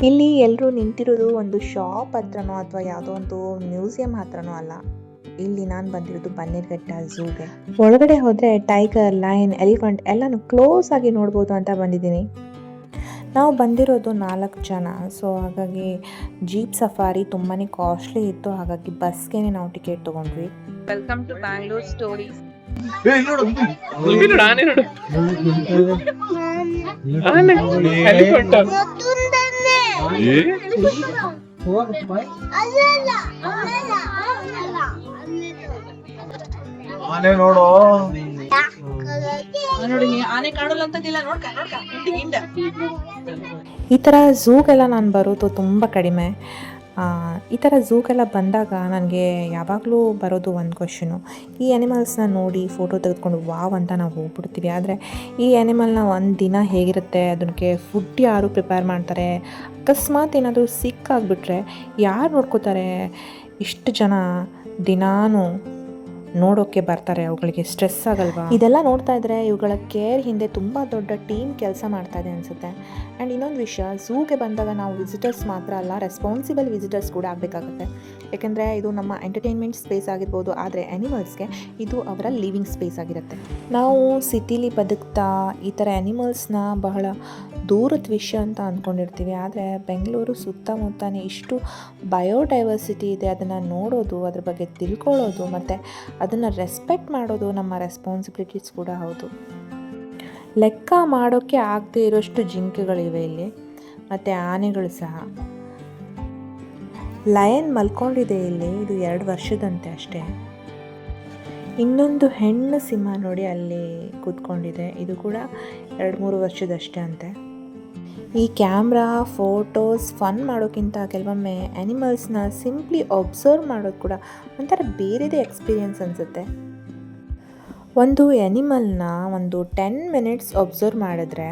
ಇಲ್ಲಿ ಎಲ್ಲರೂ ನಿಂತಿರೋದು ಒಂದು ಶಾಪ್ ಹತ್ರನೋ ಅಥವಾ ಯಾವುದೋ ಒಂದು ಮ್ಯೂಸಿಯಂ ಹತ್ರನೋ ಅಲ್ಲ. ಇಲ್ಲಿ ನಾನು ಬಂದಿರೋದು ಬನ್ನೇರುಘಟ್ಟ ಝೂಗೆ. ಒಳಗಡೆ ಹೋದರೆ ಟೈಗರ್, ಲಯನ್, ಎಲಿಫೆಂಟ್ ಎಲ್ಲನೂ ಕ್ಲೋಸ್ ಆಗಿ ನೋಡ್ಬೋದು ಅಂತ ಬಂದಿದ್ದೀನಿ. ನಾವು ಬಂದಿರೋದು 4 ಜನ. ಸೊ ಹಾಗಾಗಿ ಜೀಪ್ ಸಫಾರಿ ತುಂಬಾ ಕಾಸ್ಟ್ಲಿ ಇತ್ತು. ಹಾಗಾಗಿ ಬಸ್ಗೆ ನಾವು ಟಿಕೆಟ್ ತೊಗೊಂಡ್ವಿ. Welcome to Bangalore stories. ನೋಡು ಈ ಥರ ಝೂಗೆಲ್ಲ ನಾನು ಬರೋದು ತುಂಬ ಕಡಿಮೆ. ಈ ಥರ ಝೂಗೆಲ್ಲ ಬಂದಾಗ ನನಗೆ ಯಾವಾಗಲೂ ಬರೋದು ಒಂದು ಕ್ವಶನು, ಈ ಆ್ಯನಿಮಲ್ಸ್ನ ನೋಡಿ ಫೋಟೋ ತೆಗೆದುಕೊಂಡು ವಾವ್ ಅಂತ ನಾವು ಹೋಗ್ಬಿಡ್ತೀವಿ. ಆದರೆ ಈ ಆ್ಯನಿಮಲ್ನ ಒಂದು ದಿನ ಹೇಗಿರುತ್ತೆ, ಅದಕ್ಕೆ ಫುಡ್ ಯಾರು ಪ್ರಿಪೇರ್ ಮಾಡ್ತಾರೆ, ಅಕಸ್ಮಾತ್ ಏನಾದರೂ ಸಿಕ್ಕಾಗ್ಬಿಟ್ರೆ ಯಾರು ನೋಡ್ಕೋತಾರೆ? ಇಷ್ಟು ಜನ ದಿನಾನೂ ನೋಡೋಕ್ಕೆ ಬರ್ತಾರೆ, ಅವುಗಳಿಗೆ ಸ್ಟ್ರೆಸ್ ಆಗಲ್ವಾ? ಇದೆಲ್ಲ ನೋಡ್ತಾ ಇದ್ದರೆ ಇವುಗಳ ಕೇರ್ ಹಿಂದೆ ತುಂಬ ದೊಡ್ಡ ಟೀಮ್ ಕೆಲಸ ಮಾಡ್ತಾ ಇದೆ ಅನಿಸುತ್ತೆ. ಆ್ಯಂಡ್ ಇನ್ನೊಂದು ವಿಷಯ, ಝೂಗೆ ಬಂದಾಗ ನಾವು ವಿಸಿಟರ್ಸ್ ಮಾತ್ರ ಅಲ್ಲ, ರೆಸ್ಪಾನ್ಸಿಬಲ್ ವಿಸಿಟರ್ಸ್ ಕೂಡ ಆಗಬೇಕಾಗುತ್ತೆ. ಯಾಕೆಂದರೆ ಇದು ನಮ್ಮ ಎಂಟರ್ಟೈನ್ಮೆಂಟ್ ಸ್ಪೇಸ್ ಆಗಿರ್ಬೋದು, ಆದರೆ ಆ್ಯನಿಮಲ್ಸ್ಗೆ ಇದು ಅವರ ಲಿವಿಂಗ್ ಸ್ಪೇಸ್ ಆಗಿರುತ್ತೆ. ನಾವು ಸಿಟಿಲಿ ಬದುಕ್ತಾ ಈ ಥರ ಆ್ಯನಿಮಲ್ಸ್ನ ಬಹಳ ದೂರದ ವಿಷಯ ಅಂತ ಅಂದ್ಕೊಂಡಿರ್ತೀವಿ. ಆದರೆ ಬೆಂಗಳೂರು ಸುತ್ತಮುತ್ತನೇ ಇಷ್ಟು ಬಯೋಡೈವರ್ಸಿಟಿ ಇದೆ. ಅದನ್ನು ನೋಡೋದು, ಅದ್ರ ಬಗ್ಗೆ ತಿಳ್ಕೊಳ್ಳೋದು ಮತ್ತು ಅದನ್ನು ರೆಸ್ಪೆಕ್ಟ್ ಮಾಡೋದು ನಮ್ಮ ರೆಸ್ಪಾನ್ಸಿಬಿಲಿಟೀಸ್ ಕೂಡ ಹೌದು. ಲೆಕ್ಕ ಮಾಡೋಕ್ಕೆ ಆಗದೆ ಇರೋಷ್ಟು ಜಿಂಕೆಗಳಿವೆ ಇಲ್ಲಿ, ಮತ್ತು ಆನೆಗಳು ಸಹ. ಲಯನ್ ಮಲ್ಕೊಂಡಿದೆ ಇಲ್ಲಿ, ಇದು 2 ವರ್ಷದಂತೆ ಅಷ್ಟೇ. ಇನ್ನೊಂದು ಹೆಣ್ಣು ಸಿಂಹ ನೋಡಿ ಅಲ್ಲಿ ಕೂತ್ಕೊಂಡಿದೆ, ಇದು ಕೂಡ 2-3 ವರ್ಷದಷ್ಟೇ ಅಂತೆ. ಈ ಕ್ಯಾಮ್ರಾ, ಫೋಟೋಸ್, ಫನ್ ಮಾಡೋಕ್ಕಿಂತ ಕೆಲವೊಮ್ಮೆ ಆ್ಯನಿಮಲ್ಸ್ನ ಸಿಂಪ್ಲಿ ಒಬ್ಸರ್ವ್ ಮಾಡೋದು ಕೂಡ ಒಂಥರ ಬೇರೆದೇ ಎಕ್ಸ್ಪೀರಿಯನ್ಸ್ ಅನಿಸುತ್ತೆ. ಒಂದು ಆ್ಯನಿಮಲ್ನ ಒಂದು 10 ಮಿನಿಟ್ಸ್ ಒಬ್ಸರ್ವ್ ಮಾಡಿದ್ರೆ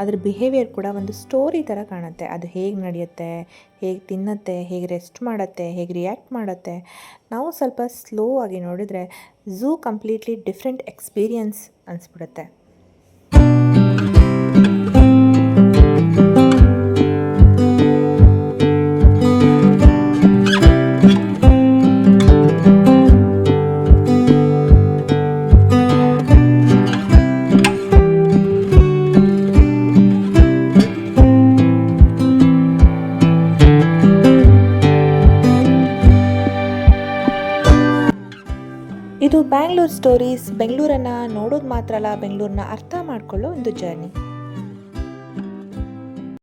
ಅದ್ರ ಬಿಹೇವಿಯರ್ ಕೂಡ ಒಂದು ಸ್ಟೋರಿ ಥರ ಕಾಣುತ್ತೆ. ಅದು ಹೇಗೆ ನಡೆಯುತ್ತೆ, ಹೇಗೆ ತಿನ್ನುತ್ತೆ, ಹೇಗೆ ರೆಸ್ಟ್ ಮಾಡುತ್ತೆ, ಹೇಗೆ ರಿಯಾಕ್ಟ್ ಮಾಡುತ್ತೆ. ನಾವು ಸ್ವಲ್ಪ ಸ್ಲೋ ಆಗಿ ನೋಡಿದರೆ ಝೂ ಕಂಪ್ಲೀಟ್ಲಿ ಡಿಫ್ರೆಂಟ್ ಎಕ್ಸ್ಪೀರಿಯನ್ಸ್ ಅನಿಸ್ಬಿಡುತ್ತೆ. ಇದು ಬ್ಯಾಂಗ್ಳೂರ್ ಸ್ಟೋರೀಸ್. ಬೆಂಗಳೂರನ್ನು ನೋಡೋದು ಮಾತ್ರ ಅಲ್ಲ, ಬೆಂಗಳೂರನ್ನ ಅರ್ಥ ಮಾಡಿಕೊಳ್ಳೋ ಒಂದು ಜರ್ನಿ.